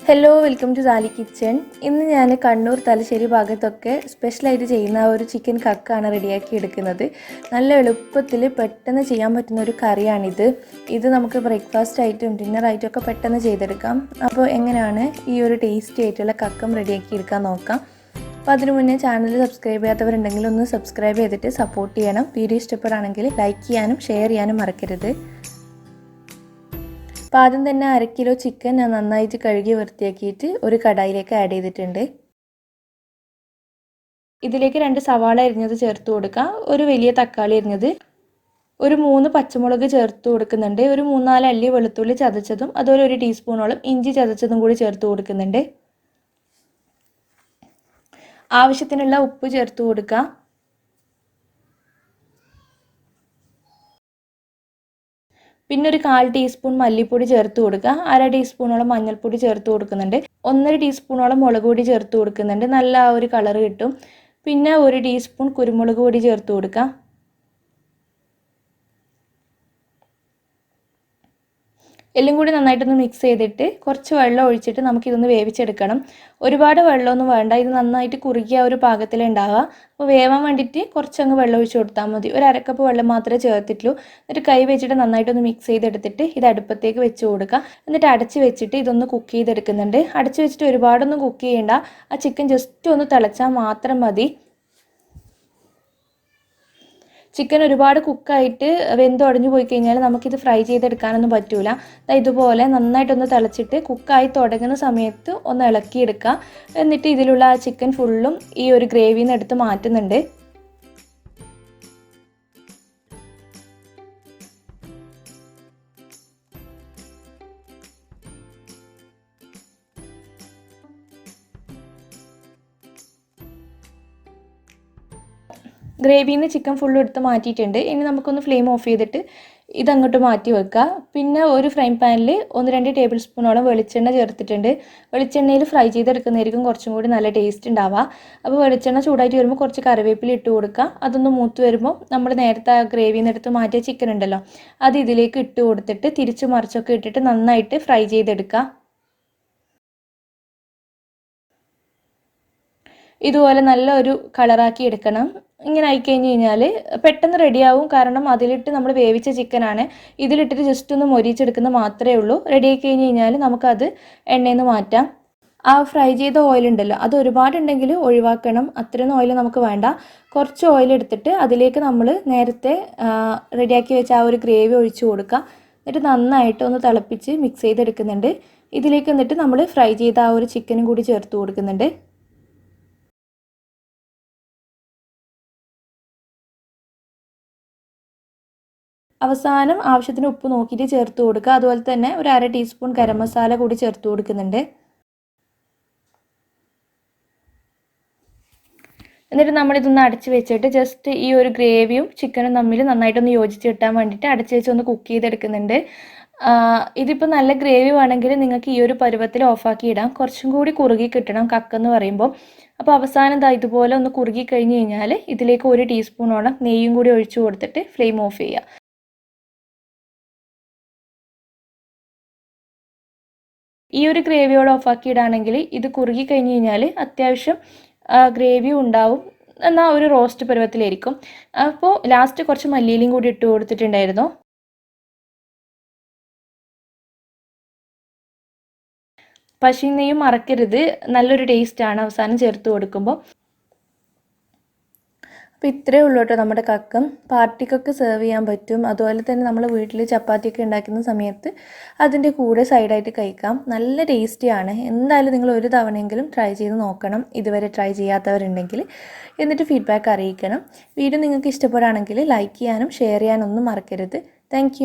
Hello welcome to Sally kitchen. ഇന്ന് ഞാൻ കണ്ണൂർ തലശ്ശേരി ഭാഗത്തൊക്കെ സ്പെഷ്യലായിട്ട് ചെയ്യുന്ന ഒരു ചിക്കൻ കക്കാണ് റെഡിയാക്കി എടുക്കുന്നത്. നല്ല എളുപ്പത്തിൽ പെട്ടെന്ന് ചെയ്യാൻ പറ്റുന്ന ഒരു കറിയാണിത്. ഇത് നമുക്ക് ബ്രേക്ക്ഫാസ്റ്റ് ആയിട്ടും ഡിന്നറായിട്ടും ഒക്കെ പെട്ടെന്ന് ചെയ്തെടുക്കാം. അപ്പോൾ എങ്ങനെയാണ് ഈ ഒരു ടേസ്റ്റി ആയിട്ടുള്ള കക്കം റെഡിയാക്കി എടുക്കാൻ നോക്കാം. അപ്പോൾ അതിനു മുന്നേ ചാനൽ സബ്സ്ക്രൈബ് ചെയ്യാത്തവരുണ്ടെങ്കിൽ ഒന്ന് സബ്സ്ക്രൈബ് ചെയ്തിട്ട് സപ്പോർട്ട് ചെയ്യണം. വീഡിയോ ഇഷ്ടപ്പെടുകയാണെങ്കിൽ ലൈക്ക് ചെയ്യാനും ഷെയർ ചെയ്യാനും മറക്കരുത്. അപ്പോൾ ആദ്യം തന്നെ 1/2 കിലോ ചിക്കൻ ഞാൻ നന്നായിട്ട് കഴുകി വൃത്തിയാക്കിയിട്ട് ഒരു കടായിലേക്ക് ആഡ് ചെയ്തിട്ടുണ്ട്. ഇതിലേക്ക് 2 സവാള അരിഞ്ഞത് ചേർത്ത് കൊടുക്കാം, ഒരു വലിയ തക്കാളി അരിഞ്ഞത്, ഒരു 3 പച്ചമുളക് ചേർത്ത് കൊടുക്കുന്നുണ്ട്, ഒരു 3-4 അല്ലി വെളുത്തുള്ളി ചതച്ചതും, അതുപോലെ 1 ടീസ്പൂണോളം ഇഞ്ചി ചതച്ചതും കൂടി ചേർത്ത് കൊടുക്കുന്നുണ്ട്. ആവശ്യത്തിനുള്ള ഉപ്പ് ചേർത്ത് കൊടുക്കാം. പിന്നെ ഒരു 1/4 ടീസ്പൂൺ മല്ലിപ്പൊടി ചേർത്ത് കൊടുക്കുക, 1/2 ടീസ്പൂണോളം മഞ്ഞൾപ്പൊടി ചേർത്ത് കൊടുക്കുന്നുണ്ട്, 1.5 ടീസ്പൂണോളം മുളക് പൊടി ചേർത്ത് കൊടുക്കുന്നുണ്ട്, നല്ല ഒരു കളർ കിട്ടും. പിന്നെ 1 ടീസ്പൂൺ കുരുമുളക് പൊടി ചേർത്ത് കൊടുക്കുക. എല്ലാം കൂടി നന്നായിട്ടൊന്ന് മിക്സ് ചെയ്തിട്ട് കുറച്ച് വെള്ളം ഒഴിച്ചിട്ട് നമുക്കിതൊന്ന് വേവിച്ചെടുക്കണം. ഒരുപാട് വെള്ളമൊന്നും വേണ്ട, ഇത് നന്നായിട്ട് കുറുകിയ ഒരു പാകത്തിലുണ്ടാവുക. അപ്പോൾ വേവാൻ വേണ്ടിയിട്ട് കുറച്ചങ്ങ് വെള്ളം ഒഴിച്ച് കൊടുത്താൽ മതി. ഒരു 1/2 കപ്പ് വെള്ളം മാത്രമേ ചേർത്തിട്ടുള്ളൂ. എന്നിട്ട് കൈ വെച്ചിട്ട് നന്നായിട്ടൊന്ന് മിക്സ് ചെയ്തെടുത്തിട്ട് ഇത് അടുപ്പത്തേക്ക് വെച്ച് കൊടുക്കുക. എന്നിട്ട് അടച്ച് വെച്ചിട്ട് ഇതൊന്ന് കുക്ക് ചെയ്തെടുക്കുന്നുണ്ട്. അടച്ച് വെച്ചിട്ട് ഒരുപാടൊന്നും കുക്ക് ചെയ്യേണ്ട, ആ ചിക്കൻ ജസ്റ്റ് ഒന്ന് തിളച്ചാൽ മാത്രം മതി. ചിക്കൻ ഒരുപാട് കുക്കായിട്ട് വെന്തുടഞ്ഞു പോയി കഴിഞ്ഞാൽ നമുക്കിത് ഫ്രൈ ചെയ്തെടുക്കാനൊന്നും പറ്റില്ല. ഇതുപോലെ നന്നായിട്ടൊന്ന് തിളച്ചിട്ട് കുക്കായി തുടങ്ങുന്ന സമയത്ത് ഒന്ന് ഇളക്കിയെടുക്കുക. എന്നിട്ട് ഇതിലുള്ള ആ ചിക്കൻ ഫുള്ളും ഈ ഒരു ഗ്രേവിയിൽ നിന്ന് എടുത്ത് മാറ്റുന്നുണ്ട്. ഗ്രേവിയിൽ നിന്ന് ചിക്കൻ ഫുള്ള് എടുത്ത് മാറ്റിയിട്ടുണ്ട്. ഇനി നമുക്കൊന്ന് ഫ്ലെയിം ഓഫ് ചെയ്തിട്ട് ഇതങ്ങോട്ട് മാറ്റി വെക്കുക. പിന്നെ ഒരു ഫ്രൈ പാനിൽ 1-2 ടേബിൾ സ്പൂണോളം വെളിച്ചെണ്ണ ചേർത്തിട്ടുണ്ട്. വെളിച്ചെണ്ണയിൽ ഫ്രൈ ചെയ്തെടുക്കുന്നതായിരിക്കും കുറച്ചും കൂടി നല്ല ടേസ്റ്റ് ഉണ്ടാവുക. അപ്പോൾ വെളിച്ചെണ്ണ ചൂടായിട്ട് വരുമ്പോൾ കുറച്ച് കറിവേപ്പില ഇട്ട് കൊടുക്കുക. അതൊന്ന് മൂത്ത് വരുമ്പോൾ നമ്മൾ നേരത്തെ ആ ഗ്രേവിയിൽ നിന്ന് എടുത്ത് മാറ്റിയ ചിക്കൻ ഉണ്ടല്ലോ, അത് ഇതിലേക്ക് ഇട്ട് കൊടുത്തിട്ട് തിരിച്ചു മറിച്ചൊക്കെ ഇട്ടിട്ട് നന്നായിട്ട് ഫ്രൈ ചെയ്തെടുക്കുക. ഇതുപോലെ നല്ല ഒരു കളറാക്കി എടുക്കണം. ഇങ്ങനെ ആയിക്കഴിഞ്ഞ് കഴിഞ്ഞാൽ പെട്ടെന്ന് റെഡിയാവും. കാരണം അതിലിട്ട് നമ്മൾ വേവിച്ച ചിക്കനാണ്. ഇതിലിട്ടിട്ട് ജസ്റ്റ് ഒന്ന് മൊരിച്ചെടുക്കുന്ന മാത്രമേ ഉള്ളൂ. റെഡി ആയി കഴിഞ്ഞ് കഴിഞ്ഞാൽ നമുക്കത് എണ്ണയിൽ നിന്ന് മാറ്റാം. ആ ഫ്രൈ ചെയ്ത ഓയിൽ ഉണ്ടല്ലോ, അത് ഒരുപാടുണ്ടെങ്കിൽ ഒഴിവാക്കണം. അത്രയൊന്നും ഓയിൽ നമുക്ക് വേണ്ട. കുറച്ച് ഓയിൽ എടുത്തിട്ട് അതിലേക്ക് നമ്മൾ നേരത്തെ റെഡിയാക്കി വെച്ച ആ ഒരു ഗ്രേവി ഒഴിച്ചു കൊടുക്കുക. എന്നിട്ട് നന്നായിട്ട് ഒന്ന് തിളപ്പിച്ച് മിക്സ് ചെയ്തെടുക്കുന്നുണ്ട്. ഇതിലേക്ക് എന്നിട്ട് നമ്മൾ ഫ്രൈ ചെയ്ത ആ ഒരു ചിക്കനും കൂടി ചേർത്ത് കൊടുക്കുന്നുണ്ട്. അവസാനം ആവശ്യത്തിന് ഉപ്പ് നോക്കിയിട്ട് ചേർത്ത് കൊടുക്കുക. അതുപോലെ തന്നെ ഒരു 1/2 ടീസ്പൂൺ ഗരം മസാല കൂടി ചേർത്ത് കൊടുക്കുന്നുണ്ട്. എന്നിട്ട് നമ്മളിതൊന്ന് അടച്ച് വെച്ചിട്ട് ജസ്റ്റ് ഈ ഒരു ഗ്രേവിയും ചിക്കനും തമ്മിൽ നന്നായിട്ടൊന്ന് യോജിച്ച് കിട്ടാൻ വേണ്ടിയിട്ട് അടച്ച് വെച്ച് ഒന്ന് കുക്ക് ചെയ്തെടുക്കുന്നുണ്ട്. ഇതിപ്പോൾ നല്ല ഗ്രേവി വേണമെങ്കിൽ നിങ്ങൾക്ക് ഈ ഒരു പരുവത്തിൽ ഓഫാക്കി ഇടാം. കുറച്ചും കൂടി കുറുകി കിട്ടണം കക്കെന്ന് പറയുമ്പോൾ. അപ്പോൾ അവസാനം ഇതുപോലെ ഒന്ന് കുറുകി കഴിഞ്ഞ് കഴിഞ്ഞാൽ ഇതിലേക്ക് 1 ടീസ്പൂണോളം നെയ്യും കൂടി ഒഴിച്ചു കൊടുത്തിട്ട് ഫ്ലെയിം ഓഫ് ചെയ്യുക. ഈ ഒരു ഗ്രേവിയോട് ഓഫാക്കി ഇടുകയാണെങ്കിൽ ഇത് കുറുകി കഴിഞ്ഞ് കഴിഞ്ഞാൽ അത്യാവശ്യം ഗ്രേവിയും ഉണ്ടാവും, എന്നാൽ ഒരു റോസ്റ്റ് പരുവത്തിലായിരിക്കും. അപ്പോൾ ലാസ്റ്റ് കുറച്ച് മല്ലിയിലയും കൂടി ഇട്ട് കൊടുത്തിട്ടുണ്ടായിരുന്നു. പശു നെയ്യും മറക്കരുത്, നല്ലൊരു ടേസ്റ്റാണ് അവസാനം ചേർത്ത് കൊടുക്കുമ്പോൾ. അപ്പോൾ ഇത്രയേ ഉള്ളൂ കേട്ടോ നമ്മുടെ കക്കം. പാർട്ടിക്കൊക്കെ സെർവ് ചെയ്യാൻ പറ്റും. അതുപോലെ തന്നെ നമ്മൾ വീട്ടിൽ ചപ്പാത്തിയൊക്കെ ഉണ്ടാക്കുന്ന സമയത്ത് അതിൻ്റെ കൂടെ സൈഡായിട്ട് കഴിക്കാം. നല്ല ടേസ്റ്റിയാണ്. എന്തായാലും നിങ്ങൾ ഒരു തവണയെങ്കിലും ട്രൈ ചെയ്ത് നോക്കണം, ഇതുവരെ ട്രൈ ചെയ്യാത്തവരുണ്ടെങ്കിൽ. എന്നിട്ട് ഫീഡ്ബാക്ക് അറിയിക്കണം. വീഡിയോ നിങ്ങൾക്ക് ഇഷ്ടപ്പെടുകയാണെങ്കിൽ ലൈക്ക് ചെയ്യാനും ഷെയർ ചെയ്യാനൊന്നും മറക്കരുത്. താങ്ക്